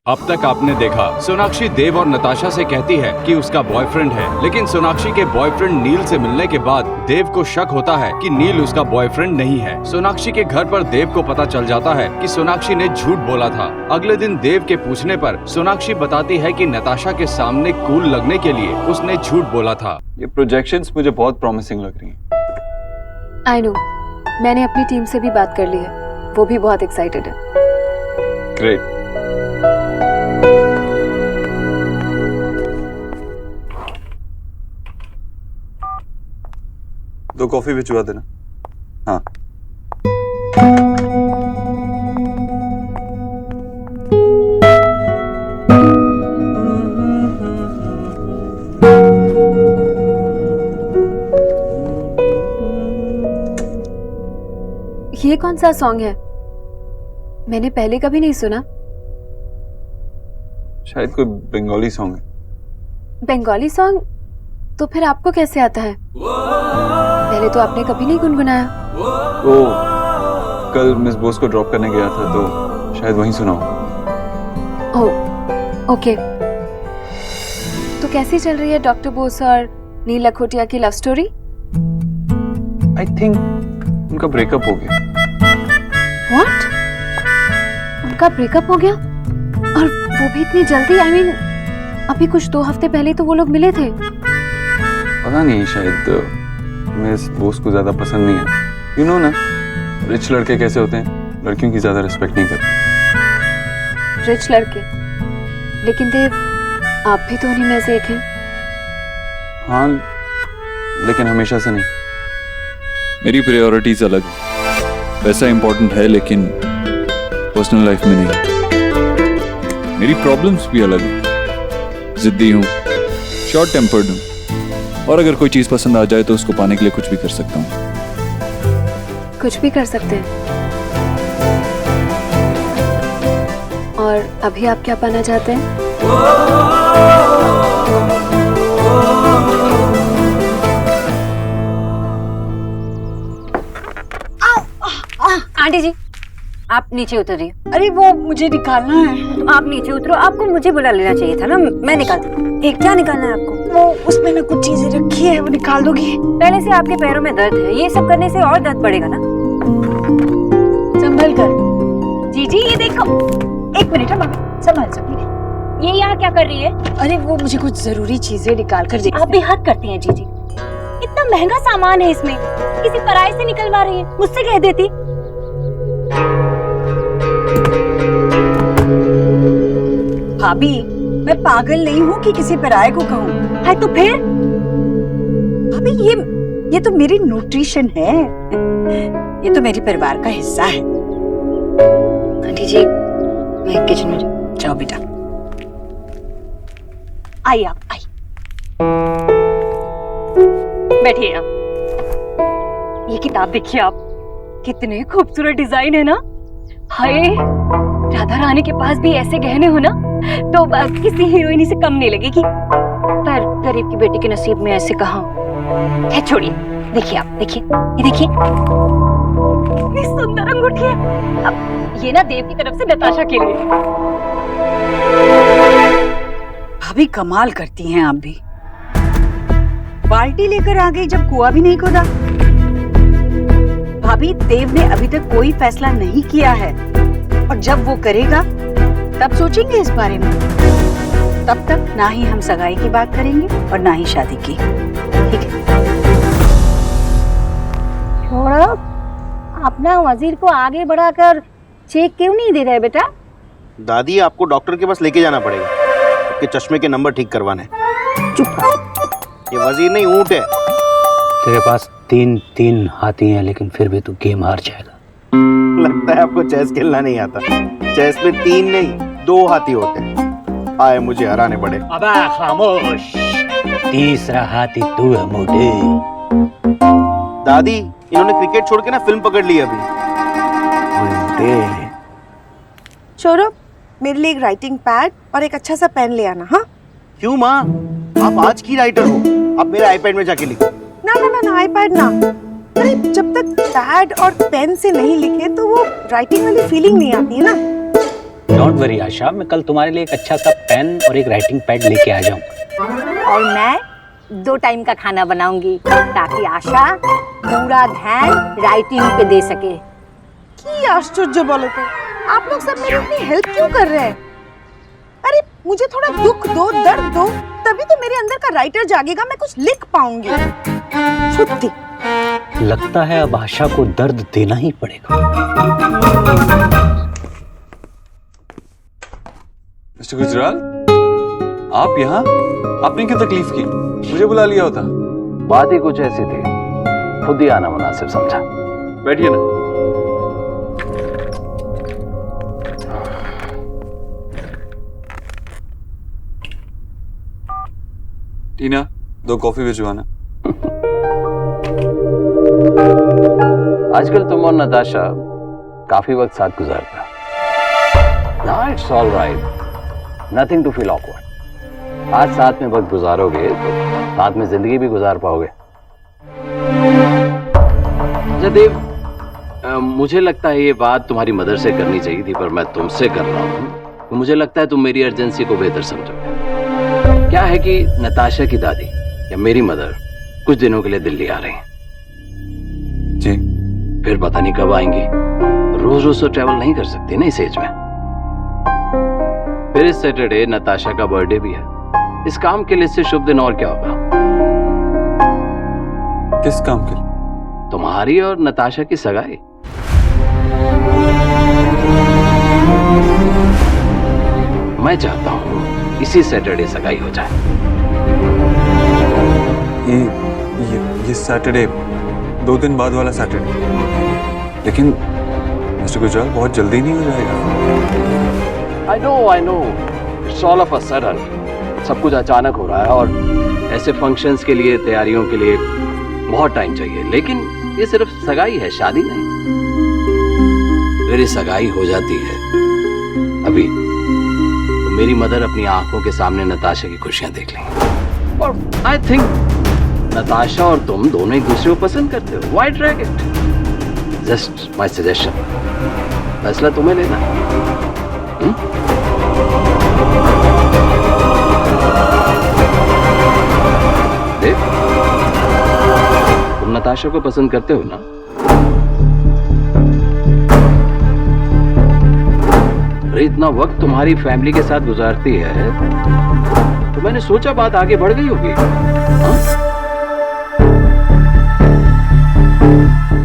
अब तक आपने देखा सोनाक्षी देव और नताशा से कहती है कि उसका बॉयफ्रेंड है, लेकिन सोनाक्षी के बॉयफ्रेंड नील से मिलने के बाद देव को शक होता है कि नील उसका बॉयफ्रेंड नहीं है। सोनाक्षी के घर पर देव को पता चल जाता है कि सोनाक्षी ने झूठ बोला था। अगले दिन देव के पूछने पर सोनाक्षी बताती है कि नताशा के सामने कूल लगने के लिए उसने झूठ बोला था। ये प्रोजेक्शंस मुझे बहुत प्रॉमिसिंग लग रही हैं। आई नो, मैंने अपनी टीम से भी बात कर ली है, वो भी बहुत एक्साइटेड है। ग्रेट। दो कॉफी भिजवा देना। हाँ। ये कौन सा सॉन्ग है? मैंने पहले कभी नहीं सुना। शायद कोई बंगाली सॉन्ग है। बंगाली सॉन्ग? तो फिर आपको कैसे आता है? पहले तो आपने कभी नहीं गुनगुनाया। वो कल मिस बोस को ड्रॉप करने गया था तो शायद वहीं सुना हो। ओह, ओके। तो कैसी चल रही है डॉक्टर बोस और नील लखोटिया की लव स्टोरी? आई थिंक उनका ब्रेकअप हो गया। व्हाट? उनका ब्रेकअप हो गया? और वो भी इतनी जल्दी? आई मीन, अभी कुछ 2 हफ्ते पहले तो वो लोग मिले थे। पता नहीं, शायद मिस बोस को ज्यादा पसंद नहीं है। यू नो ना, रिच लड़के कैसे होते हैं, लड़कियों की ज्यादा रिस्पेक्ट नहीं करते। रिच लड़के? लेकिन देव, आप भी तो उन्हीं में से एक हैं। हाँ, लेकिन हमेशा से नहीं। मेरी प्रायोरिटीज अलग है। पैसा इंपॉर्टेंट है लेकिन पर्सनल लाइफ में नहीं। मेरी प्रॉब्लम्स भी अलग हैं। जिद्दी हूँ, शॉर्ट टेम्पर्ड हूँ, और अगर कोई चीज पसंद आ जाए तो उसको पाने के लिए कुछ भी कर सकता हूँ। कुछ भी कर सकते हैं। और अभी आप क्या पाना चाहते हैं? आंटी जी, आप नीचे उतरिए। अरे वो मुझे निकालना है। तो आप नीचे उतरो, आपको मुझे बुला लेना चाहिए था ना, मैं निकालती हूँ। एक क्या निकालना है आपको? वो उसमें ना कुछ चीजें रखी है, वो निकाल दोगी? पहले से आपके पैरों में दर्द है, ये सब करने से और दर्द बढ़ेगा ना। संभल कर। जीजी ये देखो। एक मिनट है मम्मी, संभाल सकती। ये यहाँ क्या कर रही है? अरे वो मुझे कुछ जरूरी चीजें निकाल कर दे। आप भी हद करती हैं जीजी। इतना महंगा सामान है इसमें, किसी पराये से निकलवा रही है, मुझसे कह देती। भाभी, मैं पागल नहीं हूँ कि किसी पराये को कहूँ। है तो फिर? भाभी ये तो मेरी न्यूट्रिशन है। ये तो मेरे परिवार का हिस्सा है। आंटी जी, मैं किचन में जाओ बेटा। आई आप आई, बैठिए आप। ये किताब देखिए आप, कितने खूबसूरत डिजाइन है ना। हाय, राधा रानी के पास भी ऐसे गहने हो ना तो किसी हीरोइनी से कम नहीं लगेगी। पर गरीब की बेटी के नसीब में ऐसे कहाँ। है, छोड़िए। देखिए आप, देखिए, ये देखिए, इतनी सुंदर अंगूठी है। अब ये ना देव की तरफ से नताशा के लिए। भाभी कमाल करती हैं आप भी। बाल्टी लेकर आ गई जब कुआं भी नहीं खोदा। भाभी, देव ने अभी तक कोई फैसला नहीं किया है, और जब वो करेगा तब सोचेंगे इस बारे में। तब तक ना ही हम सगाई की बात करेंगे और ना ही शादी की। ठीक है? छोड़ो, अपना वजीर को आगे बढ़ाकर चेक क्यों नहीं दे रहे बेटा? दादी, आपको डॉक्टर के पास लेके जाना पड़ेगा, आपके चश्मे के नंबर ठीक करवाने। चुप रहो। ये वजीर नहीं, ऊंट है। तेरे पास 3 हाथी हैं, लेकिन फिर भी तू गेम हार जाएगा। लगता है आपको चेस खेलना नहीं आता। चेस में 3 नहीं 2 हाथी होते हैं। आए मुझे हराने पड़े। अबे खामोश, तीसरा हाथी तू है मोटे। दादी, इन्होंने क्रिकेट छोड़ के ना फिल्म पकड़ ली अभी। सौरभ, मेरे लिए एक राइटिंग पैड और एक अच्छा सा पेन ले आना। हाँ? क्यों माँ, आप आज की राइटर हो, आप मेरे आईपैड में जाके लिखो। ना ना ना ना, आईपैड ना। अरे जब तक पैड और पेन से नहीं लिखे तो वो राइटिंग वाली फीलिंग नहीं आती है ना। डोंट वरी आशा, मैं कल तुम्हारे लिए एक अच्छा सा पेन और एक राइटिंग पैड लेके आ जाऊंगा। और मैं 2 टाइम का खाना बनाऊंगी ताकि आशा पूरा ध्यान राइटिंग पे दे सके। की आश्चर्य बोले तो आप लोग सब मेरी इतनी हेल्प क्यों कर रहे हैं? अरे मुझे थोड़ा दुख दो, दर्द दो, तभी तो मेरे अंदर का राइटर जागेगा, मैं कुछ लिख पाऊंगी। छुट्टी। लगता है अब आशा को दर्द देना ही पड़ेगा। मिस्टर गुजराल, आप यहाँ? आपने क्या तकलीफ की? मुझे बुला लिया होता। बात ही कुछ ऐसी थी, खुद ही आना मुनासिब समझा। बैठिए ना। टीना, 2 कॉफी भिजवाना। आजकल तुम और नताशा काफी वक्त साथ गुजारते हो। ना it's all right, nothing to feel awkward. आज साथ में वक्त गुजारोगे तो साथ में जिंदगी भी गुजार पाओगे। जदेव, मुझे लगता है ये बात तुम्हारी मदर से करनी चाहिए थी, पर मैं तुमसे कर रहा हूँ। तो मुझे लगता है तुम मेरी अर्जेंसी को बेहतर समझोगे। क्या है कि नताशा की दादी या मेरी मदर कुछ दिनों के लिए दिल्ली आ रही हैं। जी। फिर पता नहीं कब आएंगी। रोज रोज तो ट्रैवल नहीं कर सकती ना इस एज में। फिर इस सैटरडे नताशा का बर्थडे भी है। इस काम के लिए इससे शुभ दिन और क्या होगा? किस काम के लिए? तुम्हारी और नताशा की सगाई। मैं चाहता हूं इसी सैटरडे सगाई हो जाए। ये सैटरडे, 2 दिन बाद वाला सैटरडे। लेकिन मिस्टर गुजराल, बहुत जल्दी नहीं हो जाएगा? I know, it's all of a sudden. सब कुछ अचानक हो रहा है और ऐसे फंक्शंस के लिए, तैयारियों के लिए बहुत टाइम चाहिए। लेकिन ये सिर्फ सगाई है, शादी नहीं। मेरी सगाई हो जाती है अभी, मेरी मदर अपनी आंखों के सामने नताशा की खुशियां देख लेंगी। और आई थिंक नताशा और तुम दोनों एक दूसरे को पसंद करते हो। Why drag it? Just my suggestion. फैसला तुम्हें लेना। देख, तुम नताशा को पसंद करते हो ना? इतना वक्त तुम्हारी फैमिली के साथ गुजारती है तो मैंने सोचा बात आगे बढ़ गई होगी।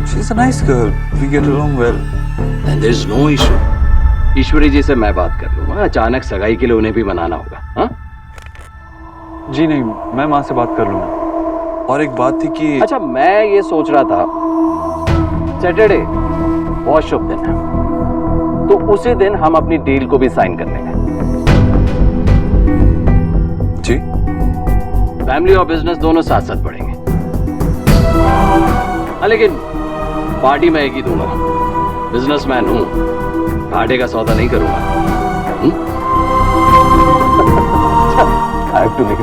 She's a nice girl. We get along well. And there's no issue. ईश्वरी जी से मैं बात कर लूंगा। अचानक सगाई के लिए उन्हें भी मनाना होगा। हाँ? जी नहीं, मैं माँ से बात कर लूंगा। और एक बात थी कि अच्छा, मैं ये सोच रहा था सैटरडे बहुत शुभ दिन है, तो उसी दिन हम अपनी डील को भी साइन कर लेंगे। जी। फैमिली और बिजनेस दोनों साथ साथ बढ़ेंगे। हाँ, लेकिन पार्टी मैं एक ही दूंगा। बिजनेसमैन हूं, घाटे का सौदा नहीं करूंगा। I have to leave.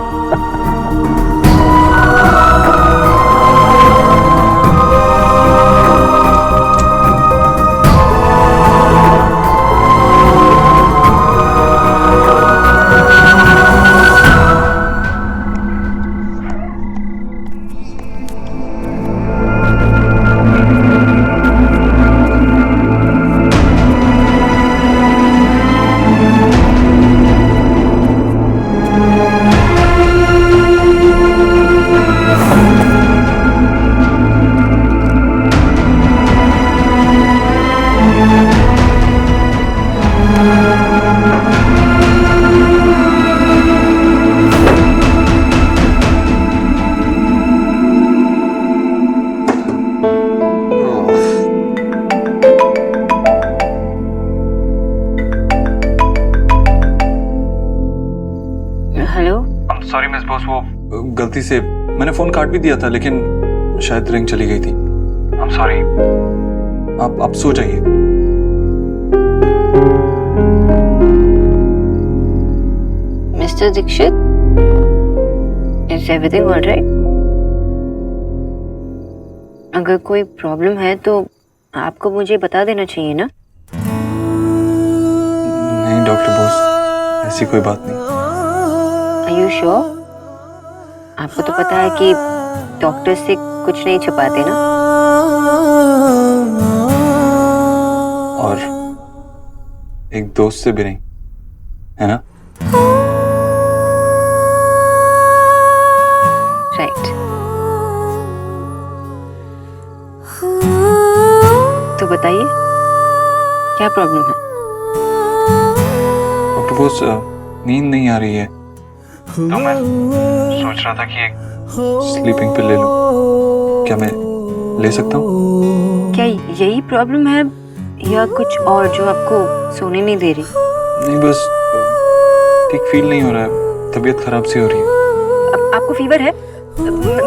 Sorry miss boss, वो गलती से मैंने फोन काट भी दिया था, लेकिन शायद रिंग चली गई थी। I am sorry. आप सो जाइए। Mister Dikshit, is everything alright? अगर कोई प्रॉब्लम है तो आपको मुझे बता देना चाहिए ना? नहीं डॉक्टर बोस, ऐसी कोई बात नहीं। Are you sure? आपको तो पता है कि डॉक्टर से कुछ नहीं छुपाते ना। और एक दोस्त से भी नहीं, है ना? राइट। तो बताइए क्या प्रॉब्लम है? डॉक्टर बोस, नींद नहीं आ रही है, तो मैं सोच रहा था कि एक स्लीपिंग पिल ले लूं। क्या मैं ले सकता हूँ? क्या यही प्रॉब्लम है या कुछ और जो आपको सोने नहीं दे रही? नहीं, बस ठीक फील नहीं हो रहा है, तबीयत खराब सी हो रही है। आपको फीवर है?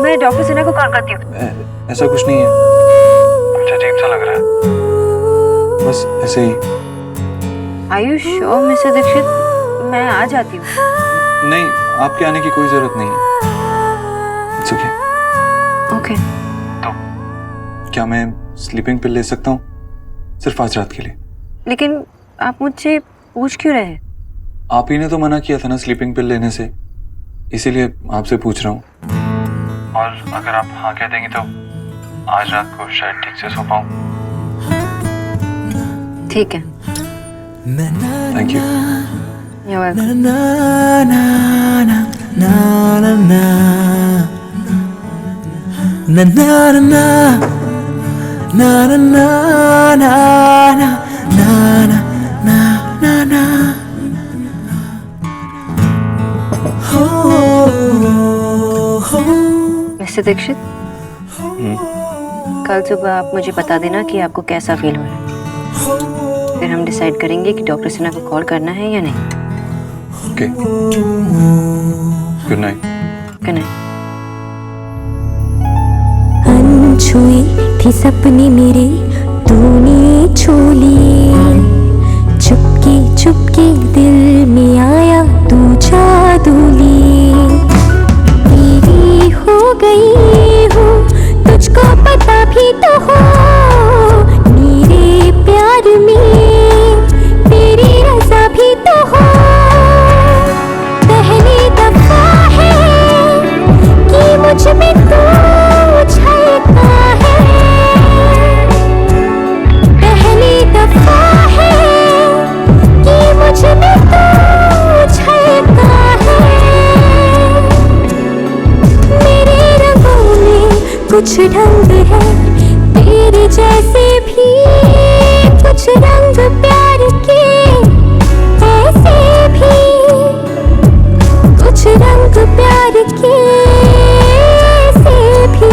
मैं डॉक्टर सिन्हा को कॉल करती हूँ। ऐसा कुछ नहीं है, कुछ अजीब सा लग रहा है, बस ऐसे ही। Are you sure, mister Dikshit? मैं आ जाती हूँ। नहीं, आपके आने की कोई जरूरत नहीं है। It's okay. ओके। तो क्या मैं स्लीपिंग पिल ले सकता हूँ सिर्फ आज रात के लिए? लेकिन आप मुझसे पूछ क्यों रहे हैं? आप ही ने तो मना किया था ना स्लीपिंग पिल लेने से, इसीलिए आपसे पूछ रहा हूँ। और अगर आप हाँ कह देंगे तो आज रात को शायद ठीक से सो पाऊँ। ठीक है। Thank you. You're welcome. Mister Dikshit, कल सुबह आप मुझे बता देना कि आपको कैसा फील हो रहा है, फिर हम डिसाइड करेंगे कि डॉक्टर सिन्हा को कॉल करना है या नहीं। Okay, good night. Good night. अनछुई थी सपने मेरे, तूने छू लिए, चुपके चुपके दिल में आया तू जादू लिए, तेरी हो गई हूँ तुझको पता भी तो हो, मेरे प्यार में तेरी रज़ा भी तो हो, पहली दफा है कि मुझ में तू छलका है, पहली दफा है कि मुझ में तू छलका है, मेरे रंगों में कुछ ढंग है तेरे जैसे भी, कुछ रंग प्यार के ऐसे भी, कुछ रंग प्यार के ऐसे भी।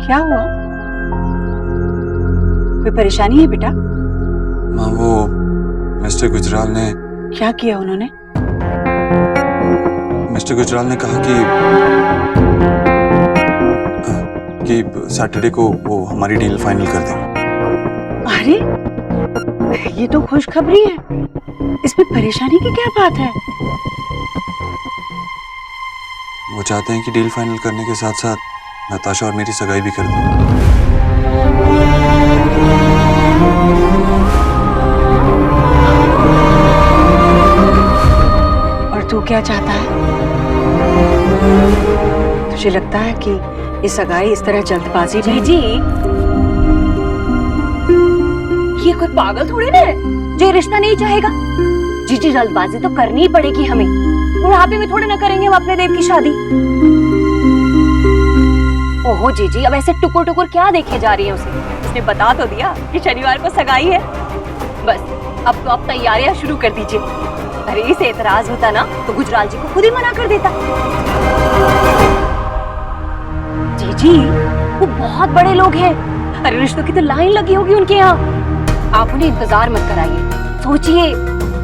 क्या हुआ? कोई परेशानी है बेटा? माँ, वो मिस्टर गुजराल ने क्या किया उन्होंने? मिस्टर गुजराल ने कहा कि सैटरडे को वो हमारी डील फाइनल कर देंगे। अरे ये तो खुशखबरी है, इसमें परेशानी की क्या बात है? वो चाहते हैं कि डील फाइनल करने के साथ साथ नताशा और मेरी सगाई भी कर दें। और तू क्या चाहता है? तुझे लगता है कि ये सगाई इस तरह जल्दबाजी में? जी ये कोई पागल थोड़ी ना है जो ये रिश्ता नहीं चाहेगा। जी जल्दबाजी तो करनी ही पड़ेगी हमें, बुढ़ापे में थोड़े ना करेंगे हम अपने देव की शादी। ओहो जीजी, अब ऐसे टुकुर टुकुर क्या देखे जा रही है उसे? उसने बता तो दिया कि शनिवार को सगाई है, बस अब तो आप तैयारियां शुरू कर दीजिए। अरे इसे एतराज होता ना तो गुजराल जी को खुद ही मना कर देता। जीजी वो बहुत बड़े लोग हैं, अरे रिश्तों की तो लाइन लगी होगी उनके यहाँ। आप उन्हें इंतजार मत कराइए, सोचिए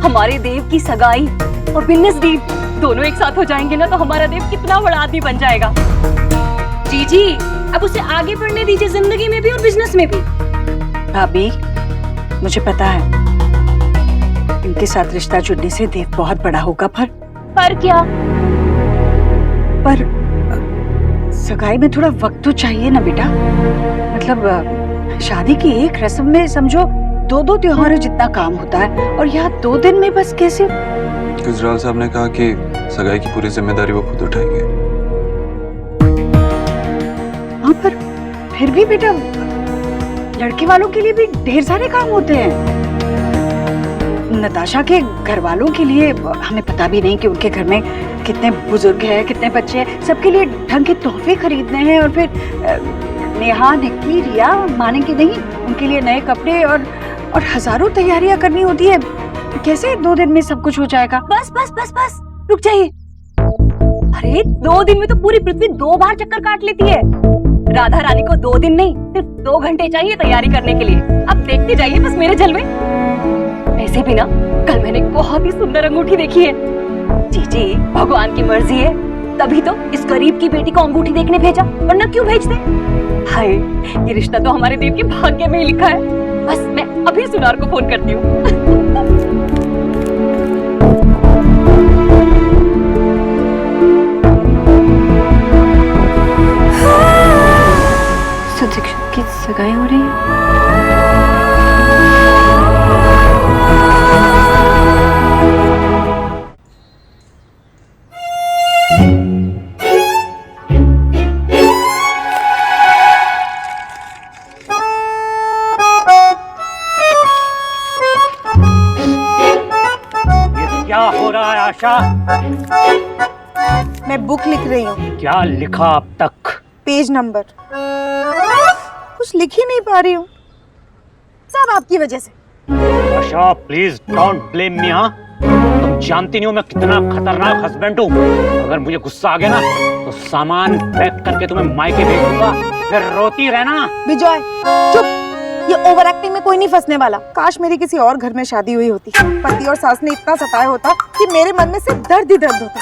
हमारे देव की सगाई और बिजनेस डील दोनों एक साथ हो जाएंगे ना तो हमारा देव कितना बड़ा आदमी बन जाएगा। जी अब उसे आगे बढ़ने दीजिए जिंदगी में भी और बिजनेस में भी। भाभी मुझे पता है इनके साथ रिश्ता जुड़ने से देव बहुत बड़ा होगा, पर क्या? पर सगाई में थोड़ा वक्त तो चाहिए ना बेटा। मतलब शादी की एक रस्म में समझो 2 त्योहारों जितना काम होता है, और यहाँ 2 दिन में बस कैसे? गुजराल साहब ने कहा कि सगाई की पूरी जिम्मेदारी वो खुद उठाएंगे। हाँ, पर फिर भी बेटा लड़के वालों के लिए भी ढेर सारे काम होते हैं। नताशा के घर वालों के लिए हमें पता भी नहीं कि उनके घर में कितने बुजुर्ग हैं, कितने बच्चे हैं, सबके लिए ढंग के तोहफे खरीदने हैं, और फिर नेहा, निक्की, रिया मानेंगे नहीं, उनके लिए नए कपड़े और हजारों तैयारियां करनी होती है। कैसे 2 दिन में सब कुछ हो जाएगा? बस बस बस बस, रुक जाइए। अरे 2 दिन में तो पूरी पृथ्वी 2 बार चक्कर काट लेती है। राधा रानी को 2 दिन नहीं, सिर्फ 2 घंटे चाहिए तैयारी करने के लिए। अब देखते जाइए बस मेरे जलवे। ऐसे भी ना, कल मैंने एक बहुत ही सुंदर अंगूठी देखी है। जी भगवान की मर्जी है, तभी तो इस गरीब की बेटी को अंगूठी देखने भेजा, वरना क्यों भेजते? हाय, ये रिश्ता तो हमारे देव के भाग्य में ही लिखा है। बस मैं अभी सुनार को फोन करती हूँ। दीक्षित की सगाई हो रही है। क्या हो रहा है आशा? मैं बुक लिख रही हूँ। क्या लिखा अब तक? Page number. कुछ लिख ही नहीं पा रही हूँ, सब आपकी वजह से। आशा प्लीज डोंट ब्लेम मी। हाँ, तुम जानती नहीं हो मैं कितना खतरनाक हस्बैंड हूँ। अगर मुझे गुस्सा आ गया ना तो सामान पैक करके तुम्हें मायके भेज दूंगा, फिर रोती रहना। विजय चुप, ये ओवर एक्टिंग में कोई नहीं फंसने वाला। काश मेरी किसी और घर में शादी हुई होती, पति और सास ने इतना सताया होता कि मेरे मन में सिर्फ दर्द ही दर्द होता।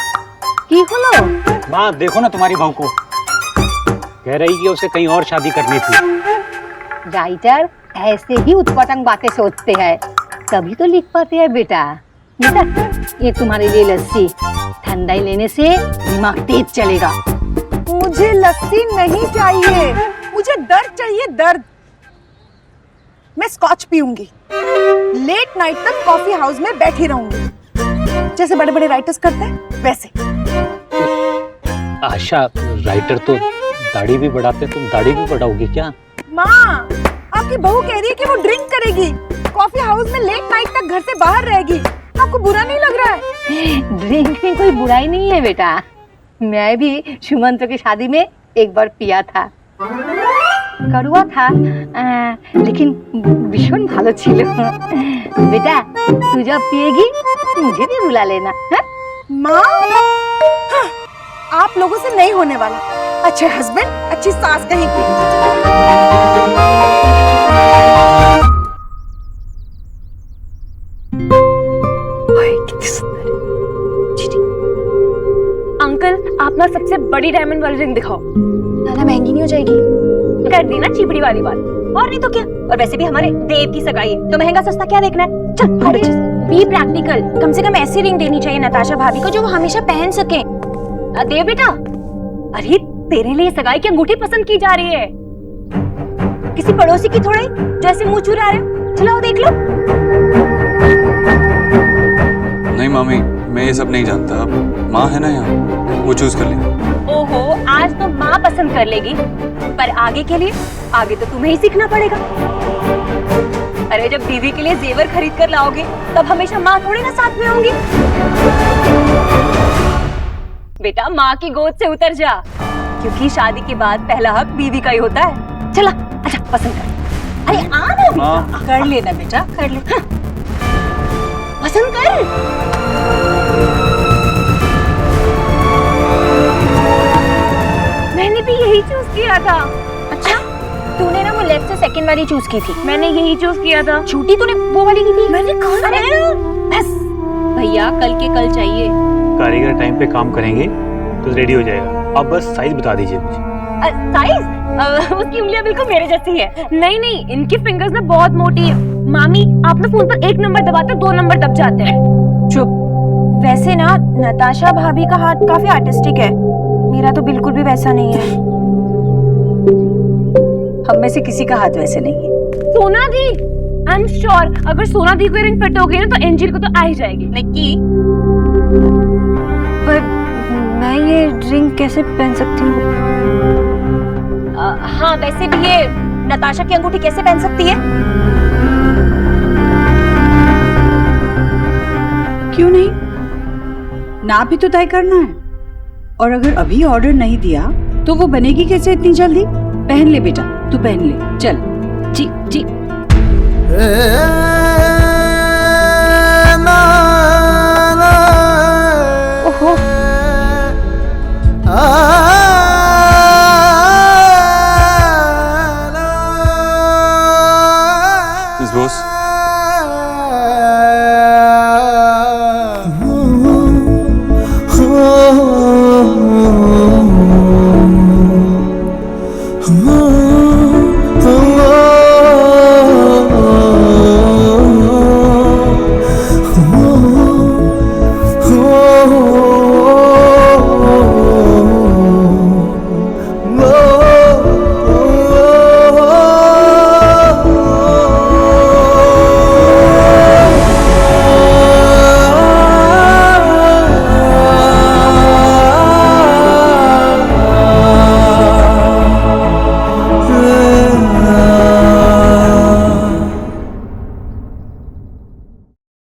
की होलो? माँ देखो ना तुम्हारी बहू को, कह रही कि उसे कहीं और शादी करनी थी। राइटर ऐसे ही उत्पटंग बातें सोचते हैं, तभी तो लिख पाते हैं बेटा। बेटा ये तुम्हारे लिए लस्सी, ठंडाई लेने से दिमाग तेज चलेगा। मुझे लस्सी नहीं चाहिए, मुझे दर्द चाहिए, दर्द। मैं स्कॉच पीऊंगी, लेट नाइट तक कॉफी हाउस में बैठी रहूंगी, जैसे बड़े बड़े राइटर्स करते हैं वैसे। आशा राइटर तो दाढ़ी भी बढ़ाते, तुम दाढ़ी भी बढ़ाओगी क्या? माँ, आपकी बहू कह रही है कि वो ड्रिंक करेगी, कॉफी हाउस में लेट नाइट तक घर से बाहर रहेगी। आपको बुरा नहीं लग रहा है? ड्रिंक में कोई बुराई नहीं है बेटा। मैं भी सुमंत की शादी में एक बार पिया था, कड़वा था, लेकिन भीषण भालो छिलो। बेटा तू जब पिएगी मुझे भी बुला लेना। माँ, आप लोगों से नहीं होने वाला। अच्छे हस्बैंड, अच्छी सास कहीं की। कितनी सुंदर है। अंकल आप ना सबसे बड़ी डायमंड वाली रिंग दिखाओ। नाना महंगी नहीं हो जाएगी? कर दी ना चिपड़ी वाली बात, और नहीं तो क्या। और वैसे भी हमारे देव की सगाई है, तो महंगा सस्ता क्या देखना है। चल बी प्रैक्टिकल, कम से कम ऐसी रिंग देनी चाहिए नताशा भाभी को जो वो हमेशा पहन सके। देव बेटा, अरे तेरे लिए सगाई की अंगूठी पसंद की जा रही है, किसी पड़ोसी की थोड़ी जो ऐसे मुंह चुरा रहे। चलाओ देख लो। नहीं मामी, मैं ये सब नहीं जानता। अब माँ है ना यहाँ, वो चूज कर लेंगे। ओहो, आज तो माँ पसंद कर लेगी, पर आगे के लिए आगे तो तुम्हें ही सीखना पड़ेगा। अरे जब बीवी के लिए जेवर खरीद कर लाओगे तब हमेशा माँ थोड़ी ना साथ में होंगी। बेटा माँ की गोद से उतर जा, क्योंकि शादी के बाद पहला हक बीवी का ही होता है। चला अच्छा पसंद कर। अरे आ ना, कर लेना बेटा, कर ले। हाँ। पसंद कर। मैंने भी यही चूज किया था। अच्छा, तूने ना वो लेफ्ट से सेकंड वाली चूज की थी। मैंने यही चूज किया था। झूठी तूने वो वाली की थी। मैंने कहा बस भैया कल के कल चाहिए। कारीगर टाइम पे काम करेंगे तो रेडी हो जाएगा। अब बस साइज बता दीजिए मुझे। साइज? उसकी उंगलियां बिल्कुल मेरे जैसी है। नहीं नहीं, इनकी फिंगर्स ना बहुत मोटी है, मामी आप ना फोन पर 1 नंबर दबाते हो 2 नंबर दब जाते हैं। चुप। वैसे ना नताशा भाभी का हाथ काफी आर्टिस्टिक है, मेरा तो बिल्कुल भी वैसा नहीं है। हम में से किसी का हाथ वैसे नहीं है। सोना दी, आई एम श्योर अगर सोना दी को रिंग फिट हो गई ना तो एंजिल को तो आ ही जाएगी। निक्की, पर मैं ये रिंग कैसे पहन सकती हूँ? हाँ वैसे भी ये नताशा की अंगूठी कैसे पहन सकती है? क्यों नहीं? ना भी तो तय करना है। और अगर अभी ऑर्डर नहीं दिया तो वो बनेगी कैसे इतनी जल्दी? पहन ले बेटा, तू पहन ले, चल। जी जी।